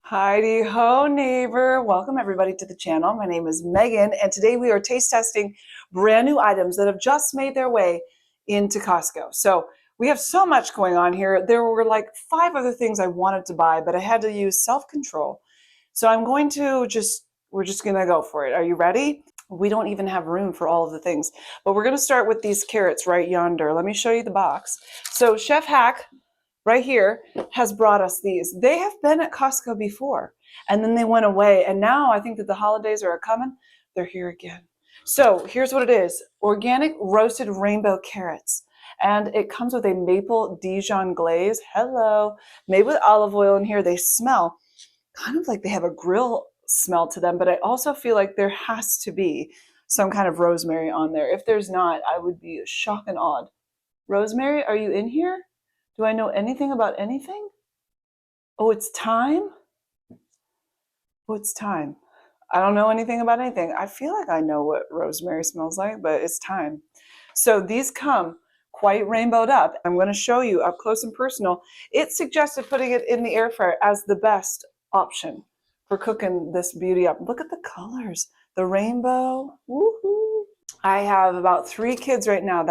Heidi ho, neighbor. Welcome everybody to the channel. My name is Megan, and today we are taste testing brand new items that have just made their way into Costco. So we have so much going on here. There were like 5 other things I wanted to buy, but I had to use self-control. So we're just gonna go for it. Are you ready? We don't even have room for all of the things, but we're gonna start with these carrots right yonder. Let me show you the box. So Chef Hack right here has brought us these. They have been at Costco before, and then they went away, and now I think that the holidays are coming. They're here again. So here's what it is: organic roasted rainbow carrots, and it comes with a maple Dijon glaze. Hello, made with olive oil in here. They smell kind of like they have a grill smell to them, but I also feel like there has to be some kind of rosemary on there. If there's not, I would be shocked and awed. Rosemary, are you in here? Do I know anything about anything? Oh, it's thyme? Oh, it's thyme. I don't know anything about anything. I feel like I know what rosemary smells like, but it's thyme. So these come quite rainbowed up. I'm going to show you up close and personal. It suggested putting it in the air fryer as the best option for cooking this beauty up. Look at the colors. The rainbow. Woohoo! I have about 3 kids right now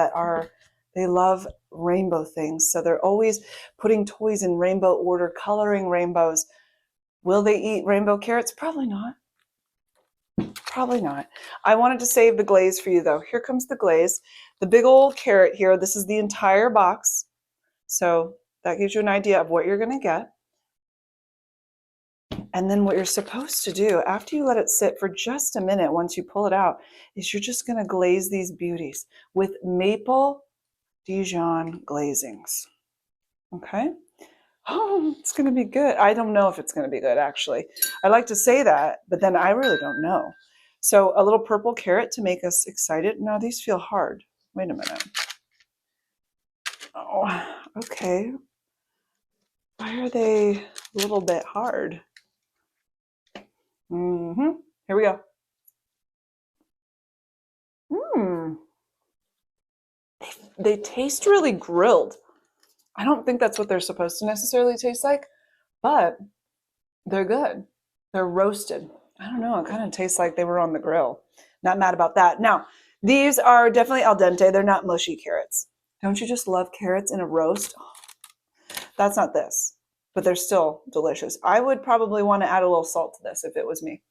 they love rainbow things. So they're always putting toys in rainbow order, coloring rainbows. Will they eat rainbow carrots? Probably not. Probably not. I wanted to save the glaze for you though. Here comes the glaze. The big old carrot here. This is the entire box. So that gives you an idea of what you're going to get. And then what you're supposed to do after you let it sit for just a minute, once you pull it out, is you're just going to glaze these beauties with maple Dijon glazings. Okay. Oh, it's going to be good. I don't know if it's going to be good, actually. I like to say that, but then I really don't know. So a little purple carrot to make us excited. Now these feel hard. Wait a minute. Oh, okay. Why are they a little bit hard? Here we go. They taste really grilled. I don't think that's what they're supposed to necessarily taste like, but they're good. They're roasted. I don't know. It kind of tastes like they were on the grill. Not mad about that. Now, these are definitely al dente. They're not mushy carrots. Don't you just love carrots in a roast? Oh, that's not this, but they're still delicious. I would probably want to add a little salt to this if it was me.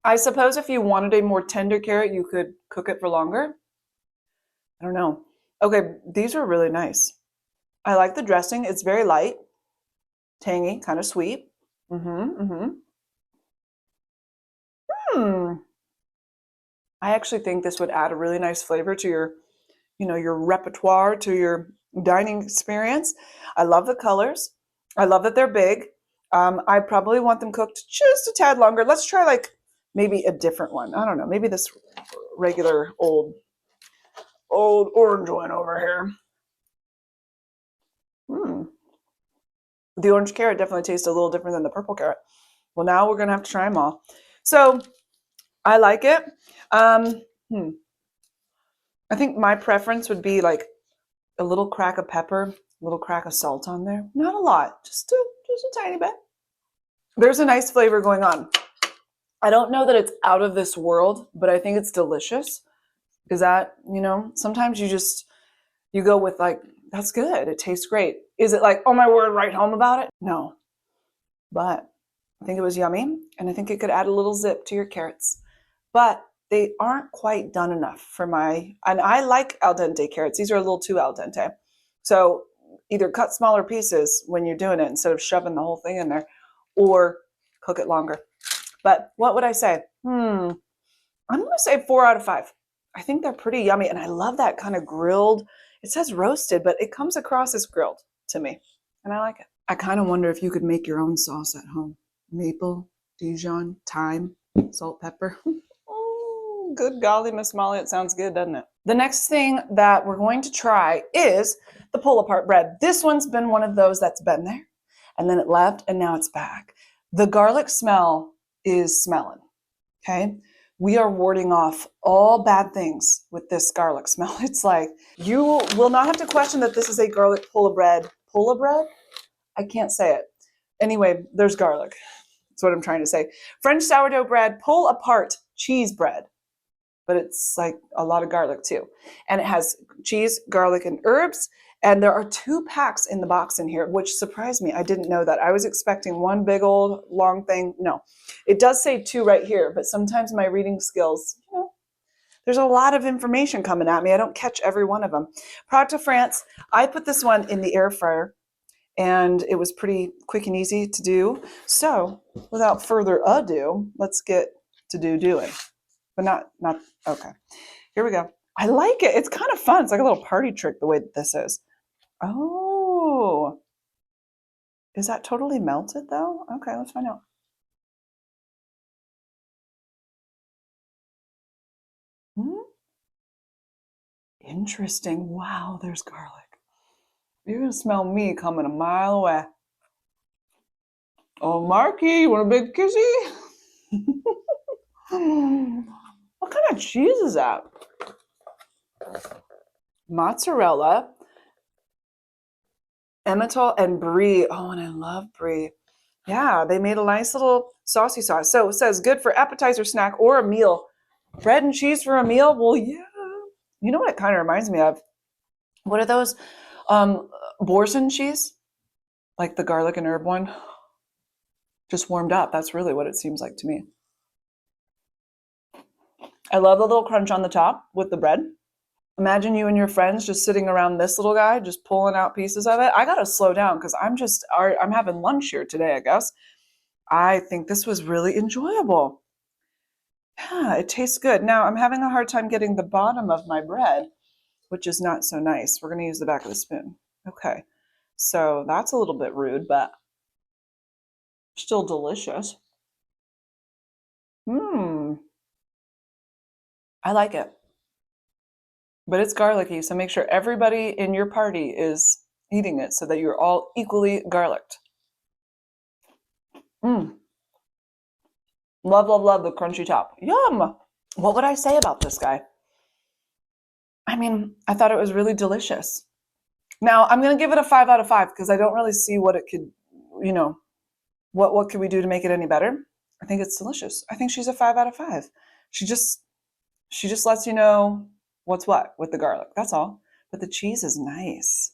I suppose if you wanted a more tender carrot, you could cook it for longer. I don't know. Okay, these are really nice. I like the dressing. It's very light, tangy, kind of sweet. I actually think this would add a really nice flavor to your repertoire, to your dining experience. I love the colors. I love that they're big. I probably want them cooked just a tad longer. Let's try like maybe a different one. I don't know. Maybe this regular old orange one over here. The orange carrot definitely tastes a little different than the purple carrot. Well, now we're going to have to try them all. So I like it. I think my preference would be like a little crack of pepper, a little crack of salt on there. Not a lot, just a tiny bit. There's a nice flavor going on. I don't know that it's out of this world, but I think it's delicious. Is that, sometimes you go with like, that's good. It tastes great. Is it like, oh my word, write home about it? No, but I think it was yummy. And I think it could add a little zip to your carrots, but they aren't quite done enough for and I like al dente carrots. These are a little too al dente. So either cut smaller pieces when you're doing it instead of shoving the whole thing in there, or cook it longer. But what would I say? I'm going to say 4 out of 5. I think they're pretty yummy. And I love that kind of grilled. It says roasted, but it comes across as grilled to me. And I like it. I kind of wonder if you could make your own sauce at home. Maple, Dijon, thyme, salt, pepper. Oh, good golly, Miss Molly. It sounds good, doesn't it? The next thing that we're going to try is the pull-apart bread. This one's been one of those that's been there, and then it left, and now it's back. The garlic smell is smelling, okay? We are warding off all bad things with this garlic smell. It's like you will not have to question that this is a garlic pull-a bread. Pull-a bread? I can't say it. Anyway, there's garlic. That's what I'm trying to say. French sourdough bread, pull apart cheese bread. But it's like a lot of garlic too. And it has cheese, garlic, and herbs. And there are 2 packs in the box in here, which surprised me. I didn't know that. I was expecting one big old long thing. No, it does say 2 right here, but sometimes my reading skills, there's a lot of information coming at me. I don't catch every one of them. Product of France. I put this one in the air fryer, and it was pretty quick and easy to do. So without further ado, let's get to doing. But not, okay. Here we go. I like it. It's kind of fun. It's like a little party trick the way that this is. Oh, is that totally melted though? Okay, let's find out. Interesting. Wow, there's garlic. You're gonna smell me coming a mile away. Oh, Marky, you want a big kissy? What kind of cheese is that? Mozzarella, Emmental, and brie. Oh, and I love brie. Yeah, they made a nice little saucy sauce. So it says good for appetizer, snack, or a meal. Bread and cheese for a meal? Well, yeah. You know what it kind of reminds me of? What are those? Boursin cheese? Like the garlic and herb one? Just warmed up. That's really what it seems like to me. I love the little crunch on the top with the bread. Imagine you and your friends just sitting around this little guy, just pulling out pieces of it. I gotta slow down because I'm having lunch here today, I guess. I think this was really enjoyable. Yeah, it tastes good. Now I'm having a hard time getting the bottom of my bread, which is not so nice. We're gonna use the back of the spoon. Okay, so that's a little bit rude, but still delicious. I like it. But it's garlicky, so make sure everybody in your party is eating it so that you're all equally garlicked. Love, love, love the crunchy top. Yum! What would I say about this guy? I mean, I thought it was really delicious. Now, I'm going to give it a 5 out of 5 because I don't really see what it could, what could we do to make it any better? I think it's delicious. I think she's a 5 out of 5. She just lets you know what's what with the garlic. That's all. But the cheese is nice.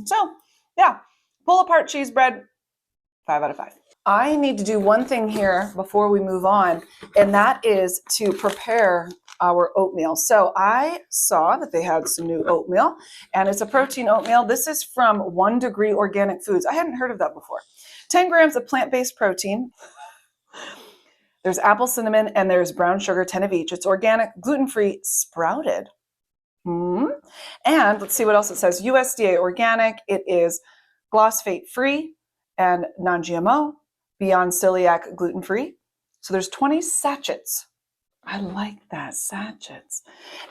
So, yeah, pull apart cheese bread, 5 out of 5. I need to do one thing here before we move on, and that is to prepare our oatmeal. So I saw that they had some new oatmeal, and it's a protein oatmeal. This is from 1 Degree Organic Foods. I hadn't heard of that before. 10 grams of plant-based protein. There's apple cinnamon, and there's brown sugar, 10 of each. It's organic, gluten-free, sprouted. And let's see what else it says. USDA organic. It is glyphosate-free and non-GMO, beyond celiac, gluten-free. So there's 20 sachets. I like that, sachets.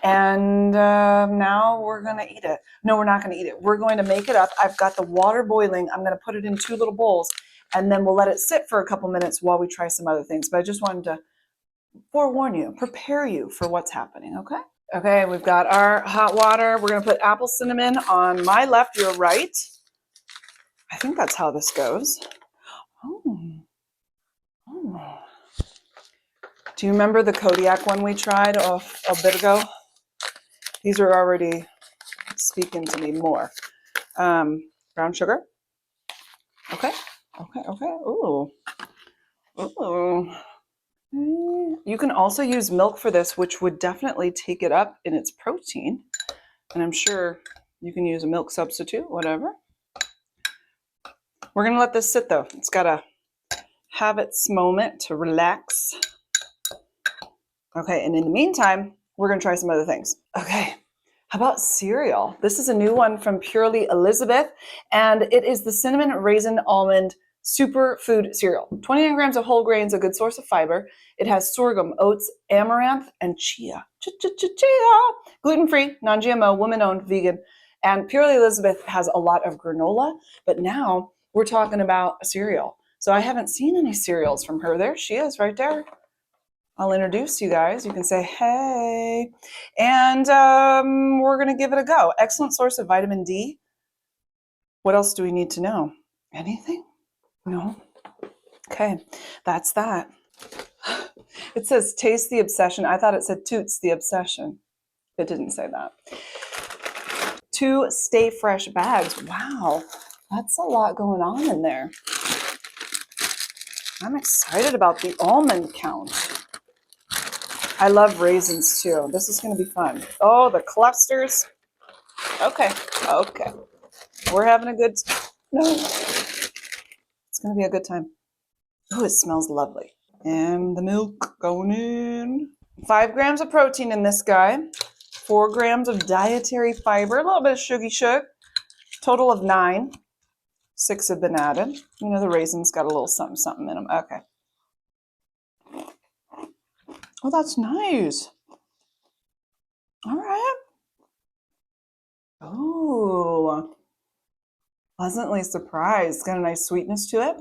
And now we're going to eat it. No, we're not going to eat it. We're going to make it up. I've got the water boiling. I'm going to put it in 2 little bowls, and then we'll let it sit for a couple minutes while we try some other things. But I just wanted to forewarn you, prepare you for what's happening, okay? Okay, we've got our hot water. We're going to put apple cinnamon on my left, your right. I think that's how this goes. Do you remember the Kodiak one we tried a bit ago? These are already speaking to me more. Brown sugar. Okay. Ooh. You can also use milk for this, which would definitely take it up in its protein. And I'm sure you can use a milk substitute, whatever. We're going to let this sit, though. It's got to have its moment to relax. Okay, and in the meantime, we're going to try some other things. Okay, how about cereal? This is a new one from Purely Elizabeth, and it is the Cinnamon Raisin Almond Superfood cereal. 29 grams of whole grains, a good source of fiber. It has sorghum, oats, amaranth, and chia. Chia! Gluten-free, non-GMO, woman-owned, vegan. And Purely Elizabeth has a lot of granola, but now we're talking about a cereal. So I haven't seen any cereals from her. There she is right there. I'll introduce you guys. You can say, hey. And we're going to give it a go. Excellent source of vitamin D. What else do we need to know? Anything? No? Okay, that's that. It says taste the obsession. I thought it said toots the obsession. It didn't say that. 2 stay fresh bags. Wow, that's a lot going on in there. I'm excited about the almond count. I love raisins too. This is going to be fun. Oh, the clusters. Okay, okay. We're having a good time. No, it's going to be a good time. Oh, it smells lovely. And the milk going in. 5 grams of protein in this guy. 4 grams of dietary fiber. A little bit of shuggy. Total of 9. 6 have been added. You know, the raisins got a little something in them. Okay. Oh, that's nice. All right. Oh, pleasantly surprised. Got a nice sweetness to it.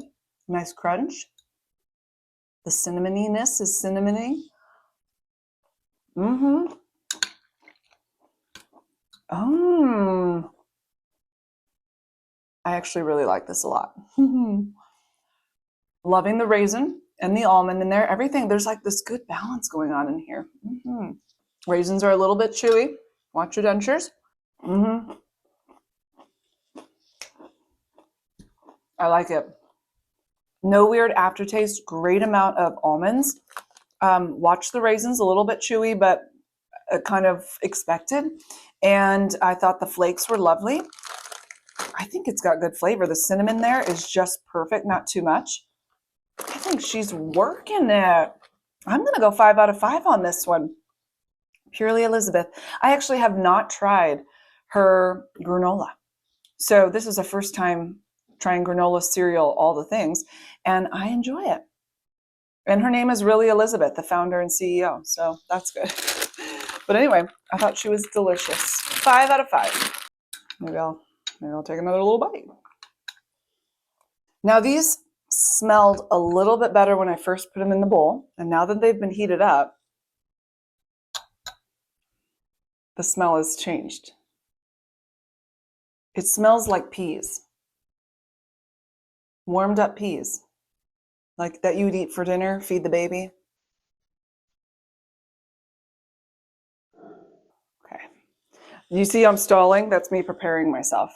Nice crunch. The cinnamoniness is cinnamony. Mm-hmm. Oh. I actually really like this a lot. Loving the raisin and the almond in there. Everything, there's like this good balance going on in here. Mm-hmm. Raisins are a little bit chewy. Watch your dentures. Mm-hmm. I like it. No weird aftertaste. Great amount of almonds. Watch the raisins, a little bit chewy, but kind of expected. And I thought the flakes were lovely. I think it's got good flavor. The cinnamon there is just perfect, not too much. I think she's working it. I'm going to go 5 out of 5 on this one. Purely Elizabeth. I actually have not tried her granola. So this is the first time trying granola cereal, all the things, and I enjoy it. And her name is really Elizabeth, the founder and CEO. So that's good. But anyway, I thought she was delicious. 5 out of 5. Maybe I'll take another little bite. Now these smelled a little bit better when I first put them in the bowl. And now that they've been heated up, the smell has changed. It smells like peas. Warmed up peas. Like that you would eat for dinner, feed the baby. Okay. You see I'm stalling? That's me preparing myself.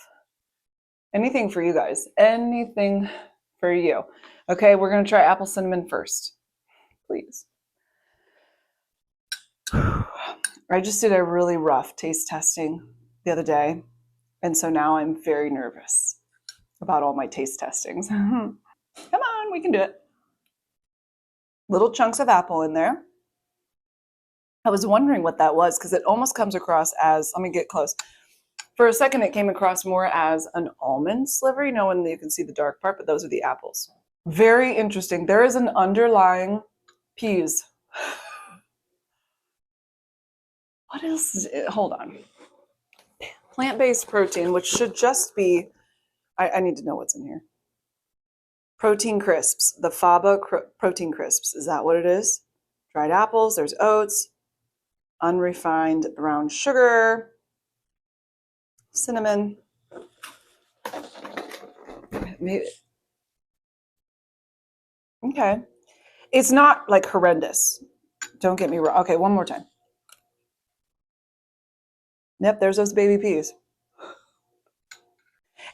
Anything for you guys. Anything for you. Okay, we're going to try apple cinnamon first. Please. I just did a really rough taste testing the other day, and so now I'm very nervous about all my taste testings. Come on, we can do it. Little chunks of apple in there. I was wondering what that was because it almost comes across as, let me get close. For a second, it came across more as an almond sliver, you know, when you can see the dark part, but those are the apples. Very interesting. There is an underlying peas. What else is it? Hold on. Plant-based protein, which should just be, I need to know what's in here. Protein crisps, the faba protein crisps. Is that what it is? Dried apples, there's oats, unrefined brown sugar, cinnamon. Maybe. Okay. It's not like horrendous. Don't get me wrong. Okay, one more time. Yep, there's those baby peas.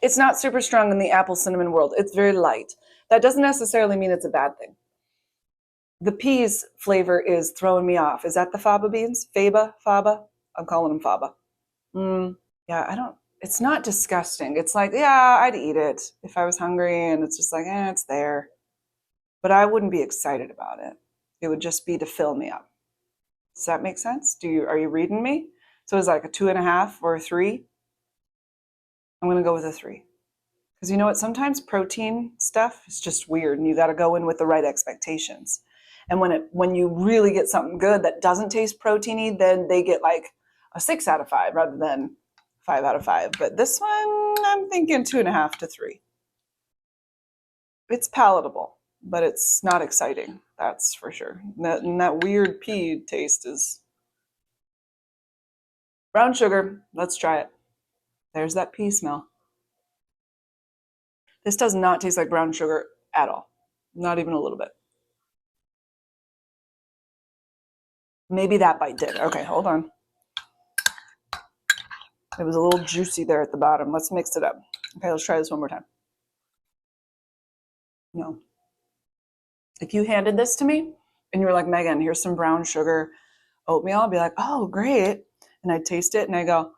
It's not super strong in the apple cinnamon world. It's very light. That doesn't necessarily mean it's a bad thing. The peas flavor is throwing me off. Is that the faba beans? Faba? I'm calling them faba. Yeah, it's not disgusting. It's like, yeah, I'd eat it if I was hungry, and it's just like, it's there. But I wouldn't be excited about it. It would just be to fill me up. Does that make sense? Are you reading me? So it's like a 2.5 or a 3. I'm going to go with a 3. Because you know what? Sometimes protein stuff is just weird, and you got to go in with the right expectations. And when you really get something good that doesn't taste proteiny, then they get like a 6 out of 5 rather than 5 out of 5. But this one, I'm thinking 2.5 to 3. It's palatable. but it's not exciting. That's for sure. And that weird pea taste is brown sugar. Let's try it. There's that pea smell. This does not taste like brown sugar at all. Not even a little bit. Maybe that bite did. Okay, hold on. It was a little juicy there at the bottom. Let's mix it up. Okay, let's try this one more time. No. If you handed this to me and you were like, Megan, here's some brown sugar oatmeal, I'd be like, oh, great. And I'd taste it and I go,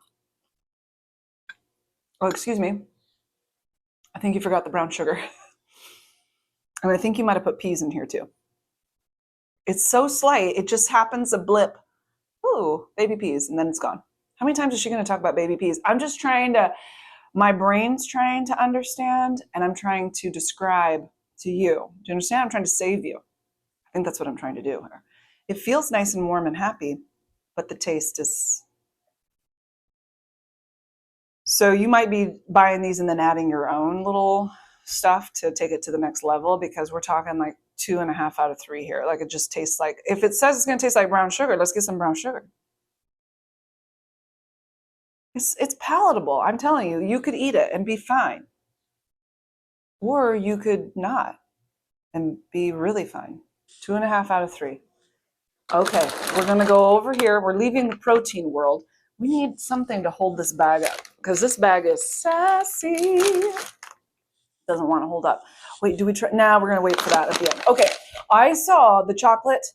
oh, excuse me. I think you forgot the brown sugar. And I think you might have put peas in here too. It's so slight. It just happens a blip. Ooh, baby peas. And then it's gone. How many times is she going to talk about baby peas? I'm just trying to, my brain's trying to understand and I'm trying to describe to you. Do you understand? I'm trying to save you. I think that's what I'm trying to do here. It feels nice and warm and happy, but the taste is... So you might be buying these and then adding your own little stuff to take it to the next level, because we're talking like 2.5 out of 3 here. Like it just tastes like, if it says it's going to taste like brown sugar, let's get some brown sugar. It's palatable. I'm telling you, you could eat it and be fine. Or you could not and be really fine. 2.5 out of 3. Okay, we're going to go over here. We're leaving the protein world. We need something to hold this bag up because this bag is sassy. Doesn't want to hold up. Wait, do we try? Now we're going to wait for that at the end. Okay, I saw the chocolate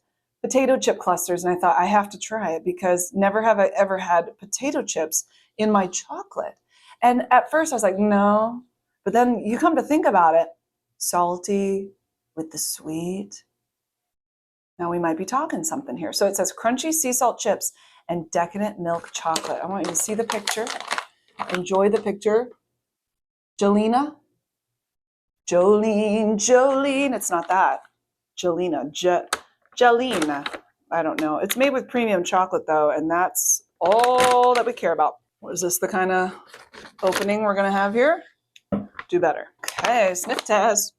potato chip clusters and I thought I have to try it because never have I ever had potato chips in my chocolate. And at first I was like, no. But then you come to think about it, salty with the sweet. Now we might be talking something here. So it says crunchy sea salt chips and decadent milk chocolate. I want you to see the picture. Enjoy the picture. Jolene. It's not that. Jolene. I don't know. It's made with premium chocolate though, and that's all that we care about. Is this the kind of opening we're gonna have here? Do better. Okay, sniff test.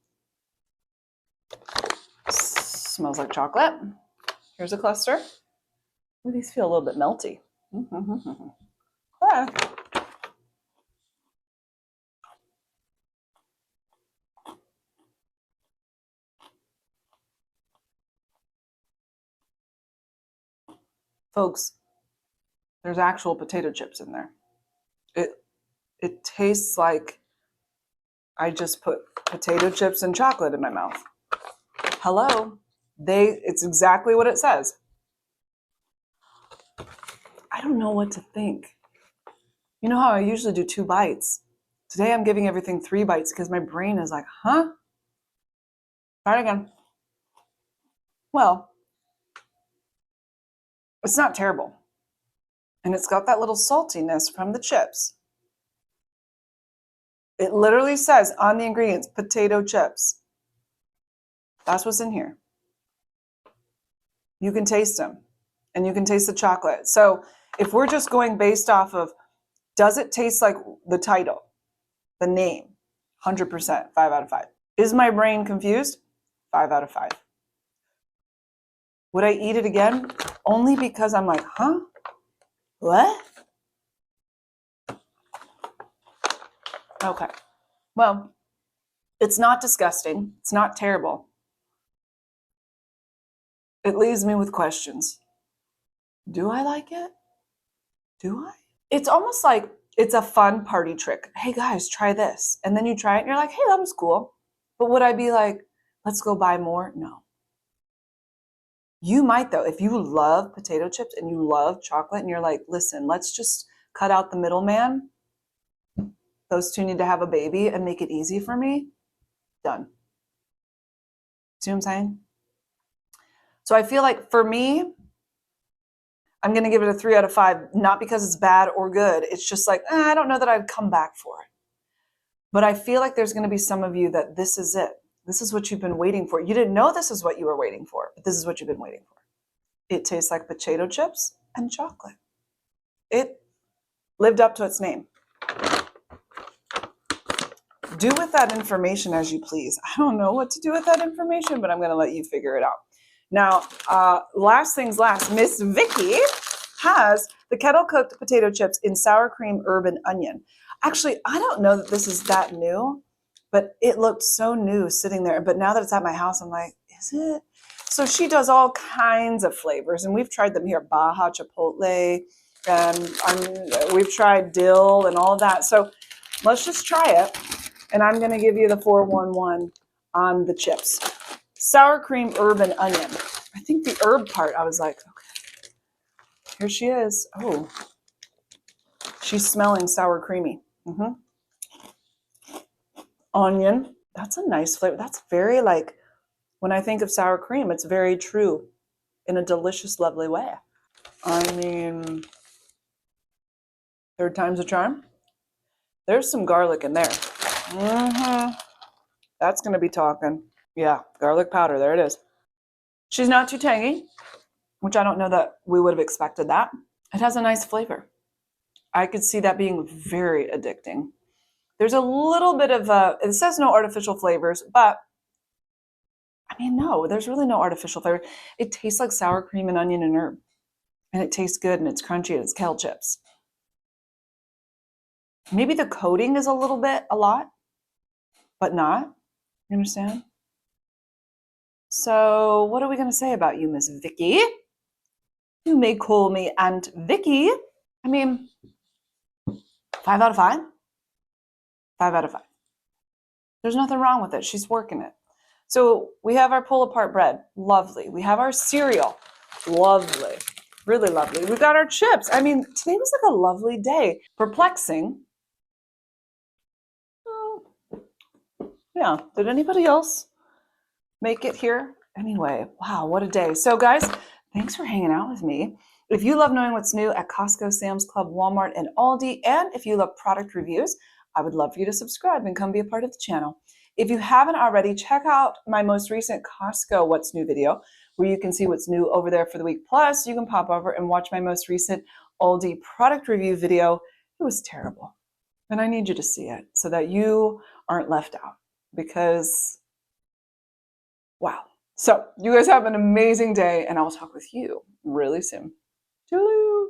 Smells like chocolate. Here's a cluster. Ooh, these feel a little bit melty. Okay. Folks, there's actual potato chips in there. It tastes like I just put potato chips and chocolate in my mouth. Hello. It's exactly what it says. I don't know what to think. You know how I usually do 2 bites? Today I'm giving everything 3 bites because my brain is like, huh? Try it again. Well, it's not terrible. And it's got that little saltiness from the chips. It literally says on the ingredients, potato chips. That's what's in here. You can taste them and you can taste the chocolate. So if we're just going based off of, does it taste like the title, the name? 100%, 5 out of 5. Is my brain confused? 5 out of 5. Would I eat it again? Only because I'm like, huh? What? Okay. Well, it's not disgusting. It's not terrible. It leaves me with questions. Do I like it? Do I? It's almost like it's a fun party trick. Hey guys, try this. And then you try it and you're like, hey, that was cool. But would I be like, let's go buy more? No. You might though. If you love potato chips and you love chocolate and you're like, listen, let's just cut out the middleman. Those two need to have a baby and make it easy for me. Done. See what I'm saying? So I feel like for me, I'm going to give it a 3 out of 5, not because it's bad or good. It's just like, I don't know that I'd come back for it. But I feel like there's going to be some of you that this is it. This is what you've been waiting for. You didn't know this is what you were waiting for, but this is what you've been waiting for. It tastes like potato chips and chocolate. It lived up to its name. do with that information as you please. I don't know what to do with that information, but I'm going to let you figure it out. Now, last things last, Miss Vicky has the kettle cooked potato chips in sour cream, herb, and onion. Actually, I don't know that this is that new, but it looked so new sitting there. But now that it's at my house, I'm like, is it? So she does all kinds of flavors, and we've tried them here, Baja Chipotle, and we've tried dill and all of that. So let's just try it. And I'm going to give you the 411 on the chips. Sour cream, herb, and onion. I think the herb part, I was like, okay, here she is. Oh, she's smelling sour creamy. Onion, that's a nice flavor. That's very like, when I think of sour cream, it's very true in a delicious, lovely way. I mean, third time's a charm. There's some garlic in there. That's going to be talking. Yeah, garlic powder. There it is. She's not too tangy, which I don't know that we would have expected that. It has a nice flavor. I could see that being very addicting. There's a little bit of it says no artificial flavors, but I mean, no, there's really no artificial flavor. It tastes like sour cream and onion and herb. And it tastes good and it's crunchy and it's kale chips. Maybe the coating is a lot, but not. You understand? So what are we going to say about you, Miss Vicky? You may call me Aunt Vicky. I mean, 5 out of 5. 5 out of 5. There's nothing wrong with it. She's working it. So we have our pull apart bread. Lovely. We have our cereal. Lovely. Really lovely. We've got our chips. I mean, today was like a lovely day. Perplexing. Yeah. Did anybody else make it here? Anyway, wow, what a day. So guys, thanks for hanging out with me. If you love knowing what's new at Costco, Sam's Club, Walmart, and Aldi, and if you love product reviews, I would love for you to subscribe and come be a part of the channel. If you haven't already, check out my most recent Costco What's New video, where you can see what's new over there for the week. Plus, you can pop over and watch my most recent Aldi product review video. It was terrible. And I need you to see it so that you aren't left out, because wow. So you guys have an amazing day, and I'll talk with you really soon. Toodaloo.